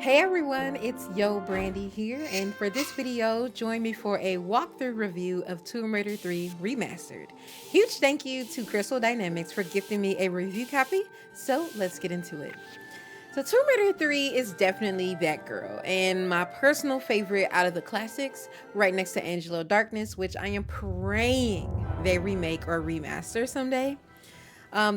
Hey everyone, it's Yo Brandy here, and for this video, join me for a walkthrough review of Tomb Raider 3 Remastered. Huge thank you to Crystal Dynamics for gifting me a review copy, so let's get into it. So Tomb Raider 3 is definitely that girl, and my personal favorite out of the classics, right next to Angelo Darkness, which I am praying they remake or remaster someday.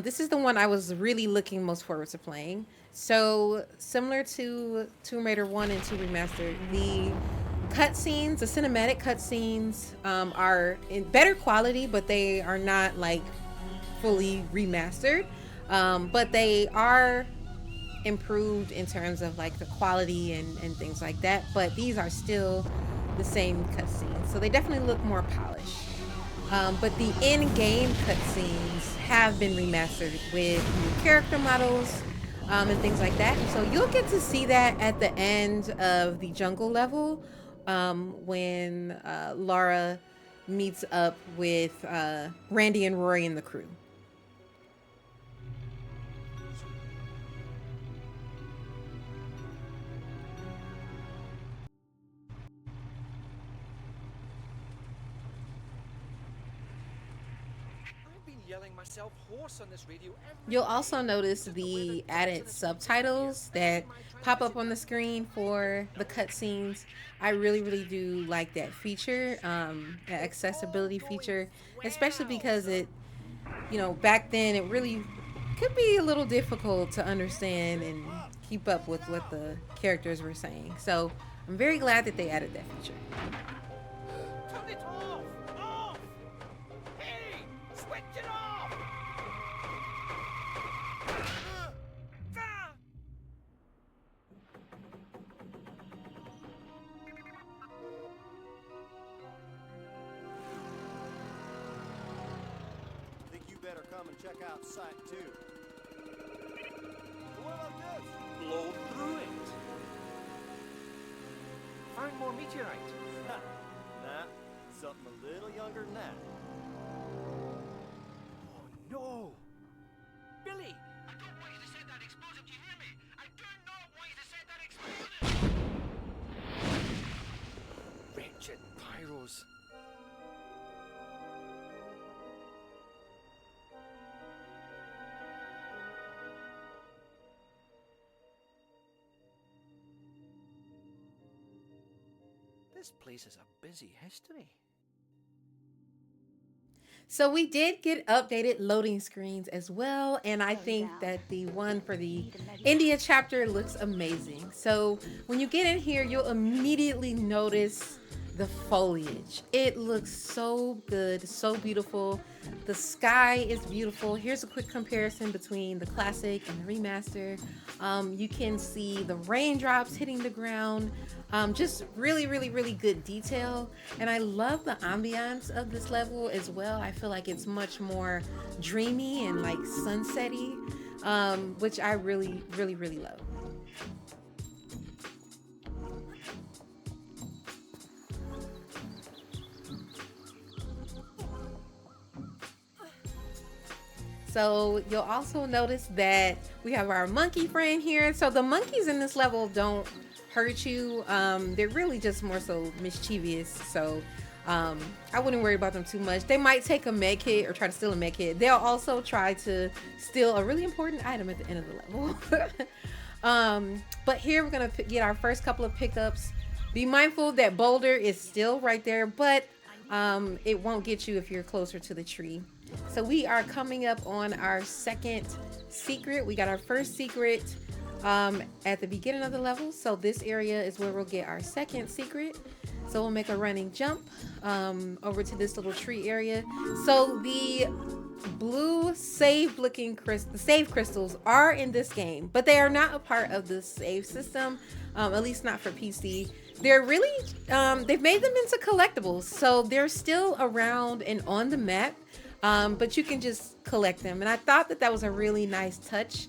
This is the one I was really looking most forward to playing. So similar to Tomb Raider 1 and 2 Remastered, the cutscenes, the cinematic cutscenes, are in better quality, but they are not like fully remastered. But they are improved in terms of like the quality and things like that. But these are still the same cutscenes, so they definitely look more polished. But the in-game cutscenes have been remastered with new character models and things like that. So you'll get to see that at the end of the jungle level when Lara meets up with Randy and Rory and the crew. Myself hoarse on this radio. You'll also notice the added subtitles that pop up on the screen for the cutscenes. I really do like that feature, that accessibility feature, especially because back then it really could be a little difficult to understand and keep up with what the characters were saying. So I'm very glad that they added that feature. Turn it off! Off! Hey! Switch it off! Think you better come and check out Site 2. What about this? Blow through it. Find more meteorite. Nah, something a little younger than that. Oh no! Billy! I don't want you to set that explosive, do you hear me? I do not want you to set that explosive! Wretched pyros. This place is a busy history. So we did get updated loading screens as well, and I think that the one for the India chapter looks amazing. So when you get in here, you'll immediately notice the foliage. It looks so good, so beautiful. The sky is beautiful. Here's a quick comparison between the classic and the remaster. You can see the raindrops hitting the ground. Just really good detail. And I love the ambiance of this level as well. I feel like it's much more dreamy and like sunsetty, which I really love. So you'll also notice that we have our monkey friend here. So the monkeys in this level don't hurt you. They're really just more so mischievous. So I wouldn't worry about them too much. They might take a med kit or try to steal a med kit. They'll also try to steal a really important item at the end of the level. But here we're gonna get our first couple of pickups. Be mindful that Boulder is still right there, but it won't get you if you're closer to the tree. So we are coming up on our second secret. We got our first secret at the beginning of the level. So this area is where we'll get our second secret. So we'll make a running jump over to this little tree area. So the blue save crystals are in this game, but they are not a part of the save system, at least not for PC. They're really, they've made them into collectibles. So they're still around and on the map. But you can just collect them. And I thought that was a really nice touch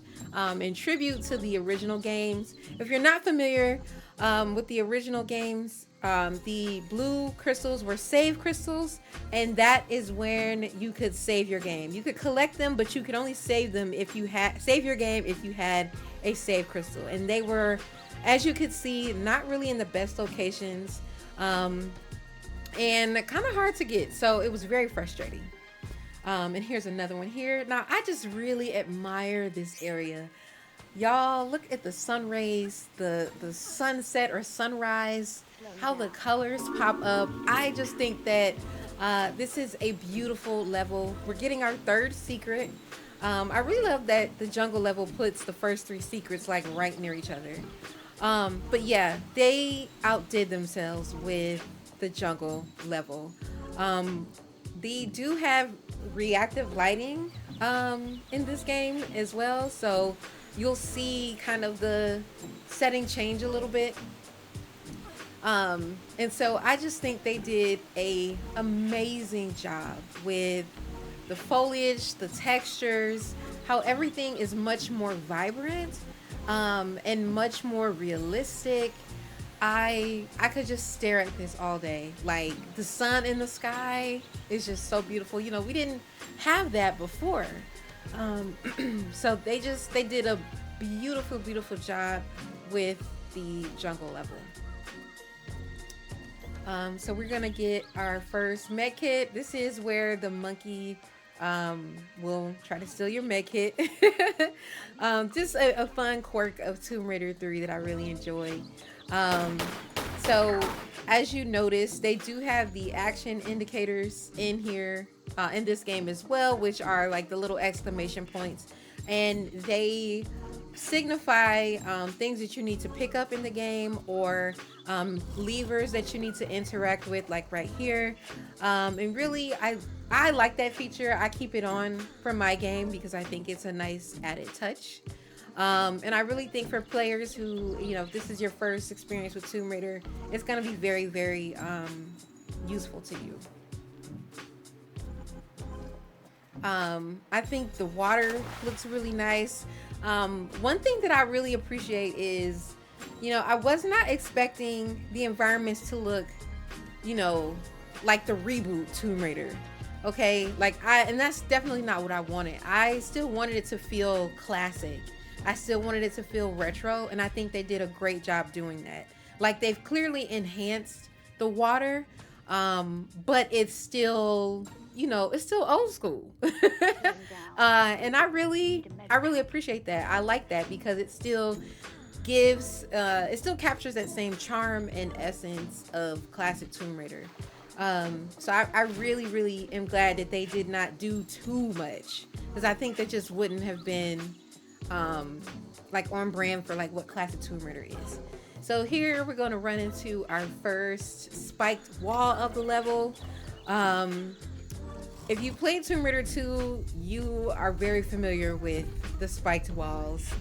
in tribute to the original games. If you're not familiar with the original games, the blue crystals were save crystals, and that is when you could save your game. You could collect them, but you could only save them if you had save your game if you had a save crystal. And they were, as you could see, not really in the best locations, and kind of hard to get. So it was very frustrating. And here's another one here. Now, I just really admire this area. Y'all, look at the sun rays, the sunset or sunrise, how the colors pop up. I just think that this is a beautiful level. We're getting our third secret. I really love that the jungle level puts the first 3 secrets like right near each other. But yeah, they outdid themselves with the jungle level. They do have reactive lighting in this game as well, so you'll see kind of the setting change a little bit. And so I just think they did a amazing job with the foliage, the textures, how everything is much more vibrant and much more realistic. I could just stare at this all day. Like, the sun in the sky is just so beautiful. You know, we didn't have that before. So they did a beautiful job with the jungle level. So we're gonna get our first med kit. This is where the monkey will try to steal your med kit. Just a fun quirk of Tomb Raider 3 that I really enjoy. So as you notice, they do have the action indicators in here in this game as well, which are like the little exclamation points, and they signify things that you need to pick up in the game, or levers that you need to interact with, like right here. And really, I like that feature. I keep it on for my game because I think it's a nice added touch. And I really think for players who, you know, if this is your first experience with Tomb Raider, it's going to be very useful to you. I think the water looks really nice. One thing that I really appreciate is, you know, I was not expecting the environments to look, you know, like the reboot Tomb Raider. Okay, and that's definitely not what I wanted. I still wanted it to feel classic. I still wanted it to feel retro, and I think they did a great job doing that. Like, they've clearly enhanced the water, but it's still, you know, it's still old school. And I really appreciate that. I like that because it still gives, it still captures that same charm and essence of classic Tomb Raider. So I really am glad that they did not do too much, because I think that just wouldn't have been like on brand for like what classic Tomb Raider is. So here we're going to run into our first spiked wall of the level. If you played Tomb Raider 2, you are very familiar with the spiked walls,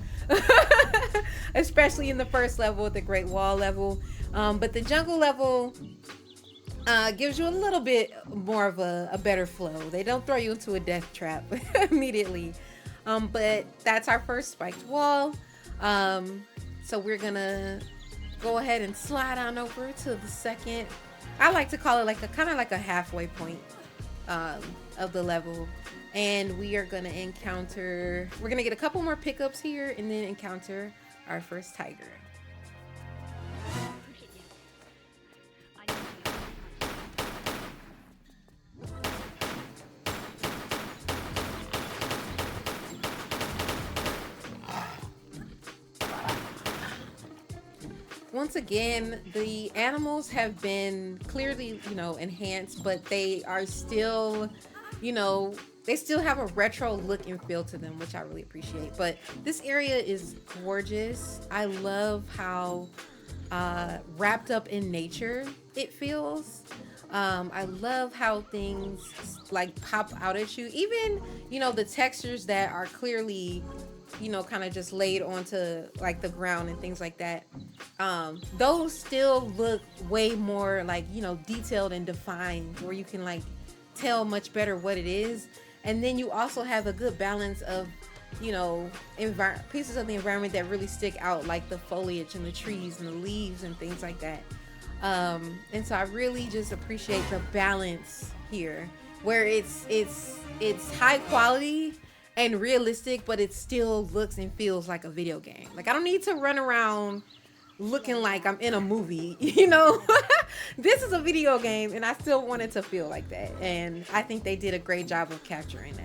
especially in the first level, the Great Wall level. But the jungle level gives you a little bit more of a better flow. They don't throw you into a death trap immediately. But that's our first spiked wall. So we're gonna go ahead and slide on over to the second. I like to call it like a kind of like a halfway point of the level. And we are gonna encounter, we're gonna get a couple more pickups here and then encounter our first tiger. Once again, the animals have been clearly, you know, enhanced, but they are still, you know, they still have a retro look and feel to them, which I really appreciate. But this area is gorgeous. I love how wrapped up in nature it feels. I love how things like pop out at you. Even, you know, the textures that are clearly, you know, kind of just laid onto like the ground and things like that. Those still look way more like, you know, detailed and defined, where you can like tell much better what it is. And then you also have a good balance of, you know, pieces of the environment that really stick out, like the foliage and the trees and the leaves and things like that. And so I really just appreciate the balance here, where it's high quality and realistic, but it still looks and feels like a video game. Like I don't need to run around looking like I'm in a movie, you know. This is a video game and I still want it to feel like that. And I think they did a great job of capturing that.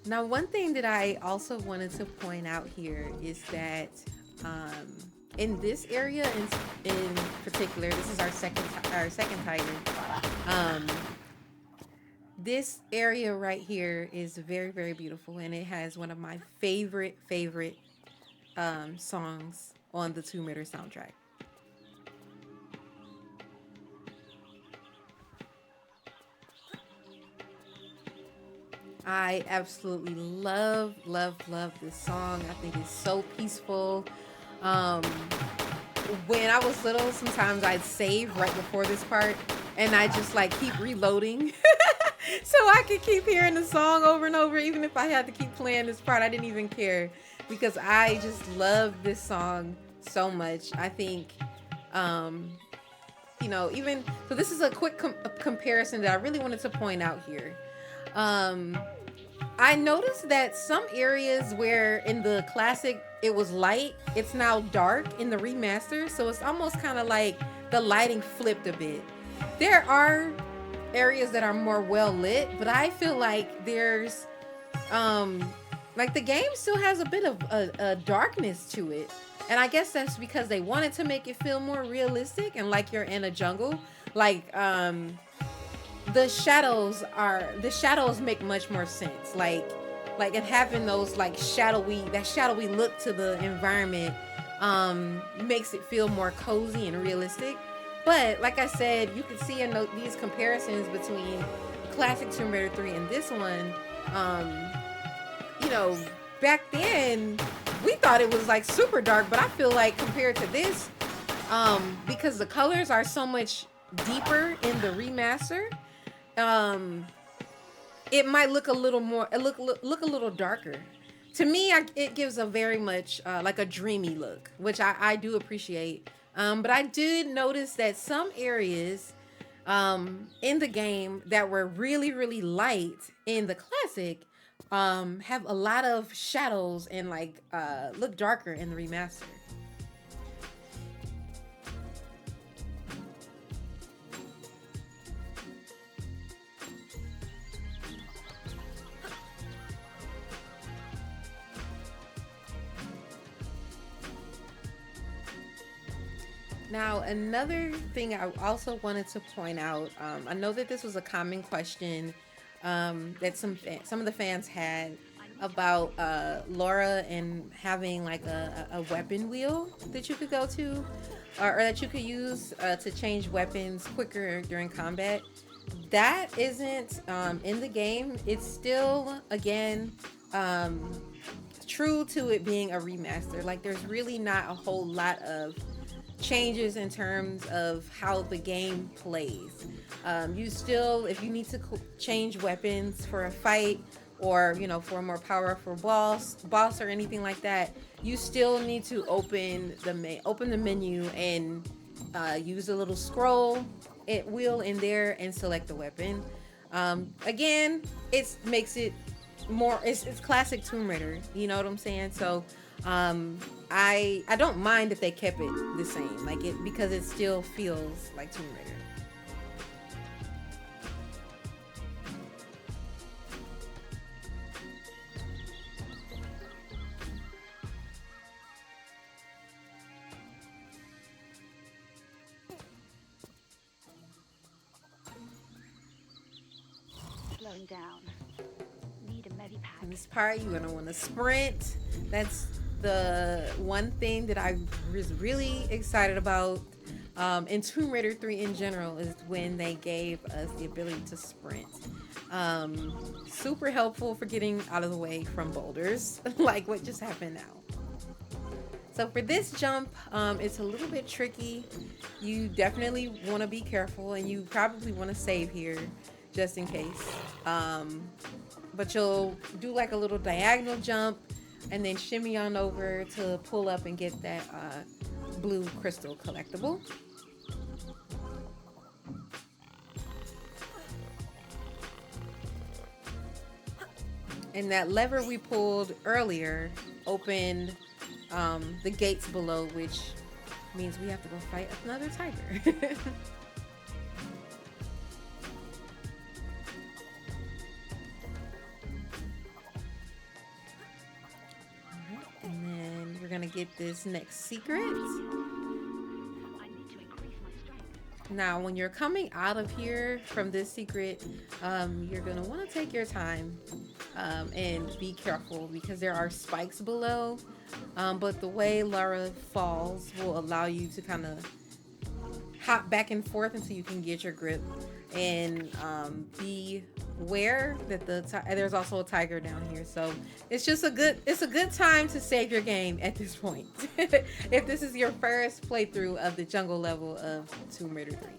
Now, one thing that I also wanted to point out here is that in this area, in particular, this is our second tiger. This area right here is very, very beautiful, and it has one of my favorite songs on the Tomb Raider soundtrack. I absolutely love this song. I think it's so peaceful. When I was little, sometimes I'd save right before this part, and I just like keep reloading so I could keep hearing the song over and over. Even if I had to keep playing this part, I didn't even care, because I just love this song so much. I think, you know, even so, this is a quick comparison that I really wanted to point out here. I noticed that some areas where in the classic it was light, it's now dark in the remaster. So it's almost kind of like the lighting flipped a bit. There are areas that are more well lit, but I feel like there's like the game still has a bit of a darkness to it. And I guess that's because they wanted to make it feel more realistic and like you're in a jungle. Like the shadows make much more sense. Like and having those like shadowy look to the environment makes it feel more cozy and realistic. But like I said, you can see in these comparisons between classic Tomb Raider 3 and this one. You know, back then we thought it was like super dark, but I feel like compared to this, because the colors are so much deeper in the remaster, it might look a little more, look a little darker. To me, it gives a very much like a dreamy look, which I do appreciate. But I did notice that some areas in the game that were really light in the classic have a lot of shadows and like look darker in the remaster. Now, another thing I also wanted to point out, I know that this was a common question that some of the fans had about Laura and having like a weapon wheel that you could go to, or that you could use to change weapons quicker during combat. That isn't in the game. It's still, again, true to it being a remaster. Like, there's really not a whole lot of changes in terms of how the game plays. You still, if you need to change weapons for a fight, or you know, for a more powerful boss or anything like that, you still need to open the menu and use a little scroll wheel in there and select the weapon. Again, it makes it more, it's classic Tomb Raider, you know what I'm saying? So I don't mind if they kept it the same, like it, because it still feels like Tomb Raider. Slowing down. Need a medipack. In this part, you're gonna want to sprint. That's the one thing that I was really excited about And Tomb Raider 3 in general is when they gave us the ability to sprint. Super helpful for getting out of the way from boulders, like what just happened now. So for this jump, it's a little bit tricky. You definitely want to be careful, and you probably want to save here just in case. But you'll do like a little diagonal jump and then shimmy on over to pull up and get that blue crystal collectible. And that lever we pulled earlier opened the gates below, which means we have to go fight another tiger. And then we're gonna get this next secret. I need to increase my strength. Now, when you're coming out of here from this secret, you're gonna want to take your time and be careful because there are spikes below. But the way Lara falls will allow you to kind of hop back and forth until you can get your grip, and be aware that there's also a tiger down here. So it's a good time to save your game at this point. If this is your first playthrough of the jungle level of Tomb Raider 3.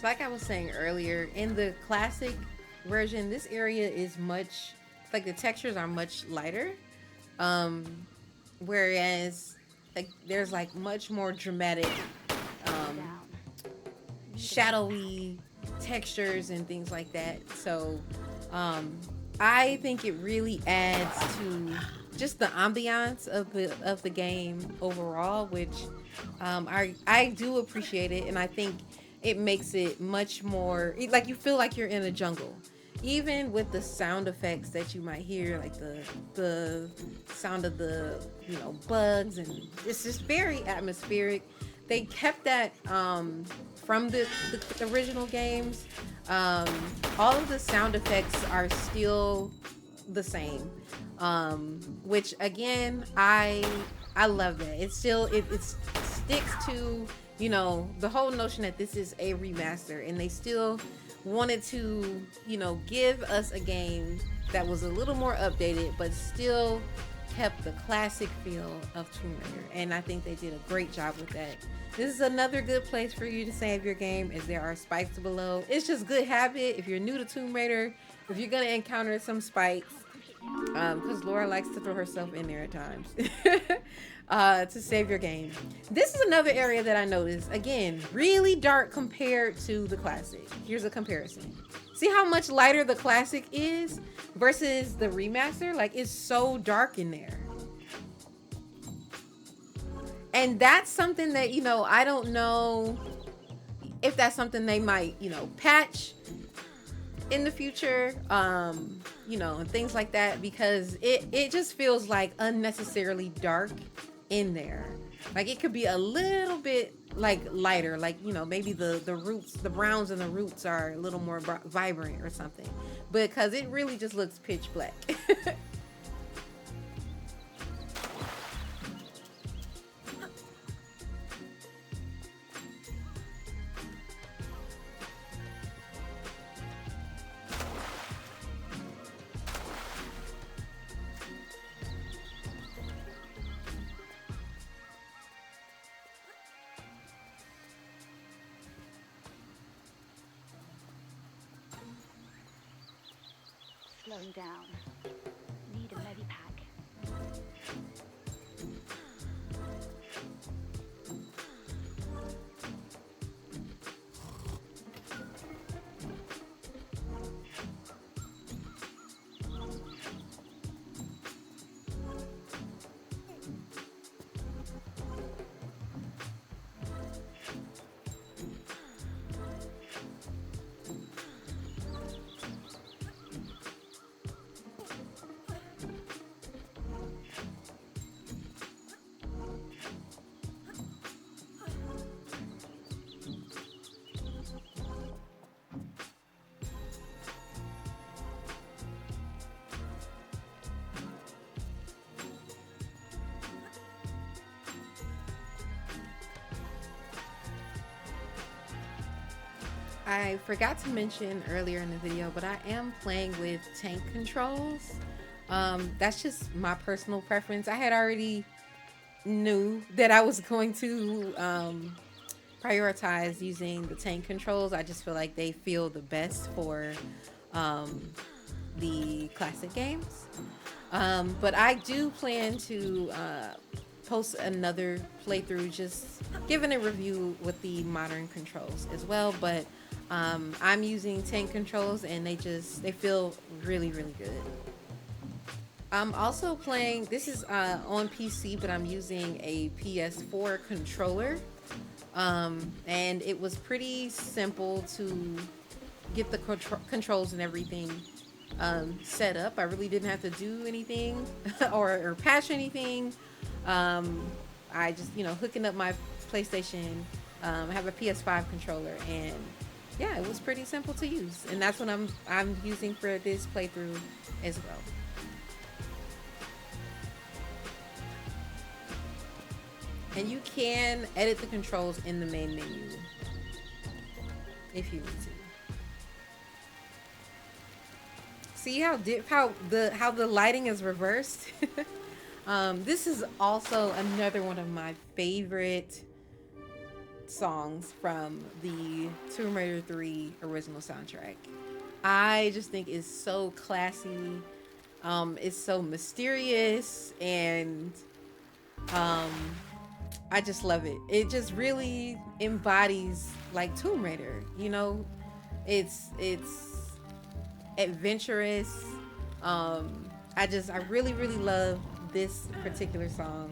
So like I was saying earlier, in the classic version, this area is like the textures are much lighter. Whereas like there's like much more dramatic, Down. shadowy textures and things like that. So I think it really adds to just the ambiance of the game overall, which I do appreciate it, and I think it makes it much more like you feel like you're in a jungle, even with the sound effects that you might hear, like the sound of the bugs, and it's just very atmospheric. They kept that from the original games. All of the sound effects are still the same, which again I love that. It sticks to the whole notion that this is a remaster, and they still wanted to give us a game that was a little more updated but still kept the classic feel of Tomb Raider, and I think they did a great job with that. This is another good place for you to save your game, as there are spikes below. It's just good habit if you're new to Tomb Raider, if you're gonna encounter some spikes, because Laura likes to throw herself in there at times. To save your game. This is another area that I noticed, again, really dark compared to the classic. Here's a comparison. See how much lighter the classic is versus the remaster? Like, it's so dark in there. And that's something that, I don't know if that's something they might, patch in the future, and things like that, because it just feels like unnecessarily dark in there. Like, it could be a little bit like lighter, like maybe the roots, the browns and the roots are a little more vibrant or something, because it really just looks pitch black. Slowing down. Need a medipack. I forgot to mention earlier in the video, but I am playing with tank controls. That's just my personal preference. I had already knew that I was going to prioritize using the tank controls. I just feel like they feel the best for um, the classic games. But I do plan to post another playthrough, just giving a review with the modern controls as well. But I'm using tank controls, and they feel really, really good. I'm also playing, this is on PC, but I'm using a PS4 controller. And it was pretty simple to get the controls and everything set up. I really didn't have to do anything or patch anything. I just, hooking up my PlayStation. I have a PS5 controller, and yeah, it was pretty simple to use. And that's what I'm using for this playthrough as well. And you can edit the controls in the main menu if you need to. See how the lighting is reversed? This is also another one of my favorite songs from the Tomb Raider 3 original soundtrack. I just think it's so classy. It's so mysterious, and I just love it. It just really embodies like Tomb Raider, It's adventurous. I really, really love this particular song.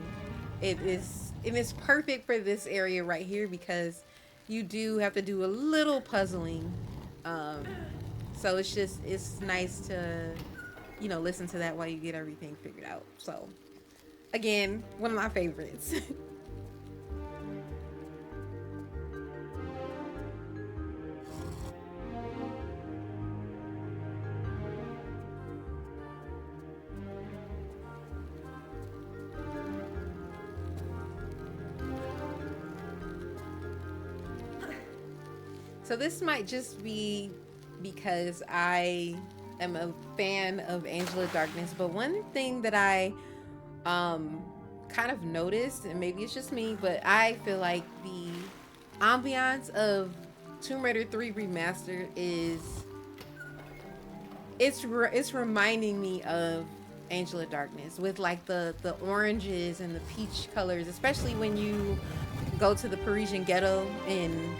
It's perfect for this area right here, because you do have to do a little puzzling. So it's nice to, listen to that while you get everything figured out. So again, one of my favorites. So this might just be because I am a fan of Angela Darkness, but one thing that I kind of noticed, and maybe it's just me, but I feel like the ambiance of Tomb Raider 3 Remastered it's reminding me of Angela Darkness, with like the oranges and the peach colors, especially when you go to the Parisian ghetto in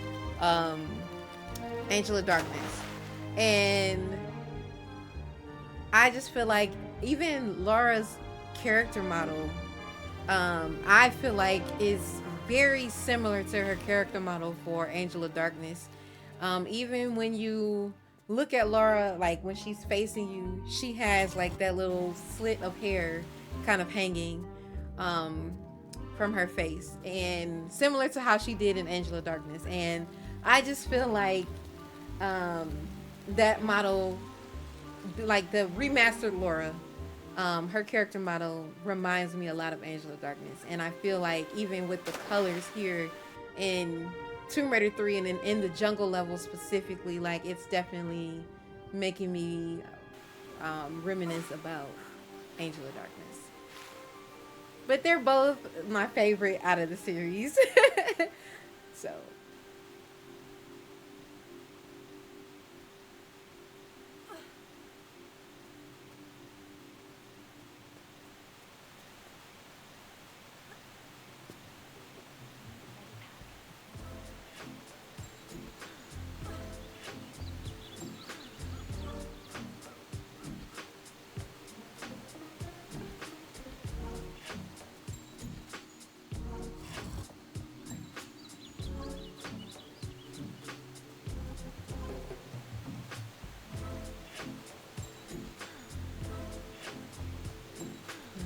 Angela Darkness. And I just feel like even Laura's character model, I feel like is very similar to her character model for Angela Darkness. Even when you look at Laura, like when she's facing you, she has like that little slit of hair kind of hanging from her face, and similar to how she did in Angela Darkness. And I just feel like that model, like the remastered Laura, her character model reminds me a lot of Angela Darkness. And I feel like even with the colors here in Tomb Raider 3 and in the jungle level specifically, like it's definitely making me reminisce about Angela Darkness. But they're both my favorite out of the series. So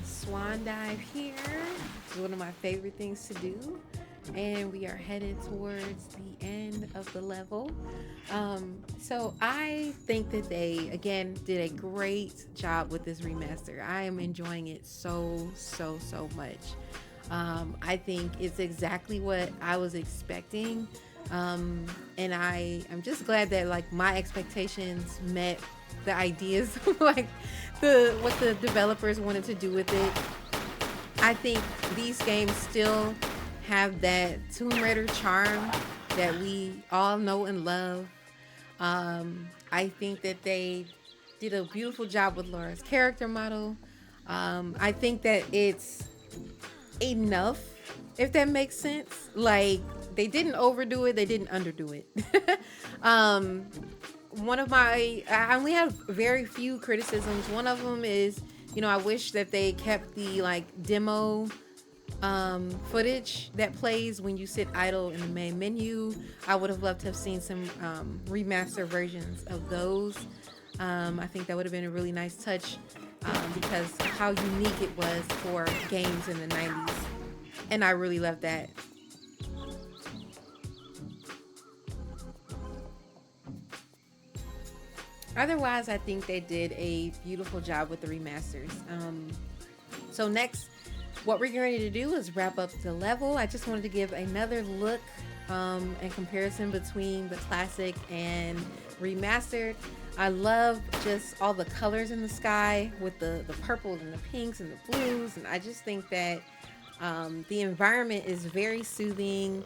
swan dive here. It's one of my favorite things to do. And we are headed towards the end of the level. So I think that they, again, did a great job with this remaster. I am enjoying it so much. I think it's exactly what I was expecting And I'm just glad that like my expectations met the ideas like what the developers wanted to do with it. I think these games still have that Tomb Raider charm that we all know and love. I think that they did a beautiful job with Laura's character model. I think that it's enough, if that makes sense. Like, they didn't overdo it, they didn't underdo it. um, One of I only have very few criticisms. One of them is, I wish that they kept the like demo footage that plays when you sit idle in the main menu. I would have loved to have seen some remaster versions of those. I think that would have been a really nice touch because of how unique it was for games in the 90s. And I really love that. Otherwise, I think they did a beautiful job with the remasters. So next, what we're going to do is wrap up the level. I just wanted to give another look and comparison between the classic and remastered. I love just all the colors in the sky with the purples and the pinks and the blues. And I just think that the environment is very soothing,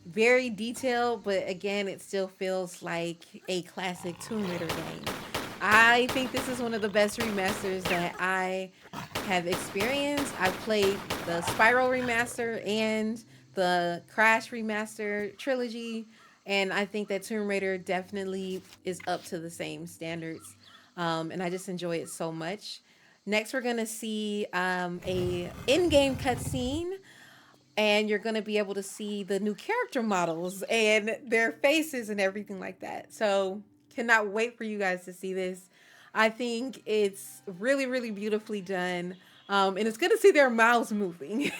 very detailed, but again, it still feels like a classic Tomb Raider game. I think this is one of the best remasters that I have experienced. I've played the Spiral remaster and the Crash remaster trilogy, and I think that Tomb Raider definitely is up to the same standards. And I just enjoy it so much. Next, we're gonna see a in-game cutscene, and you're gonna be able to see the new character models and their faces and everything like that. So cannot wait for you guys to see this. I think it's really, really beautifully done. And it's good to see their mouths moving.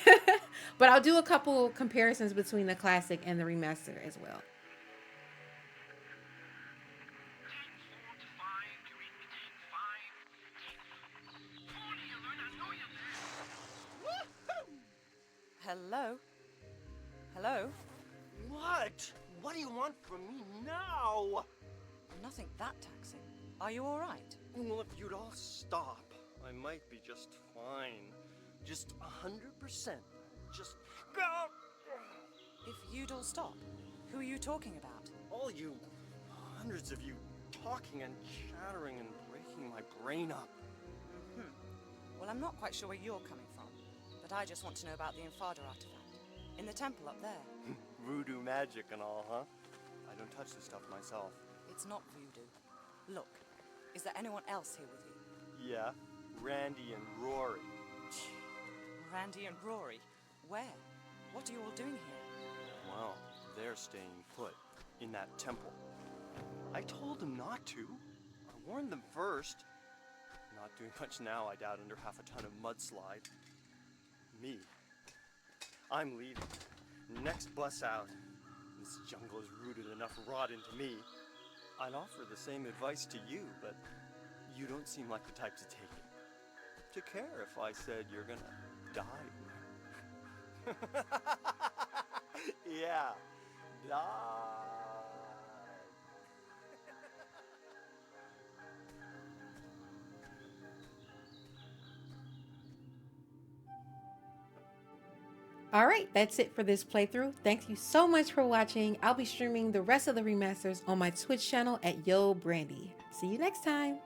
But I'll do a couple comparisons between the classic and the remaster as well. 10:45, you're in 10:05. 40, you learn, I know you're there. Woohoo! Hello? Hello? What? What do you want from me now? Nothing that taxing. Are you all right? Well, if you'd all stop, I might be just fine. Just 100%. Just go! If you'd all stop, who are you talking about? All you, hundreds of you, talking and chattering and breaking my brain up. Well, I'm not quite sure where you're coming from, but I just want to know about the Infada artifact. In the temple up there. Voodoo magic and all, huh? I don't touch this stuff myself. It's not voodoo. Look, is there anyone else here with you? Yeah, Randy and Rory. Randy and Rory? Where? What are you all doing here? Well, they're staying put in that temple. I told them not to. I warned them first. Not doing much now, I doubt, under half a ton of mudslide. Me. I'm leaving. Next bus out. This jungle has rooted enough rot into me. I'd offer the same advice to you, but you don't seem like the type to take it. To care if I said you're gonna die. Yeah, die. All right, that's it for this playthrough. Thank you so much for watching. I'll be streaming the rest of the remasters on my Twitch channel at Yo Brandy. See you next time.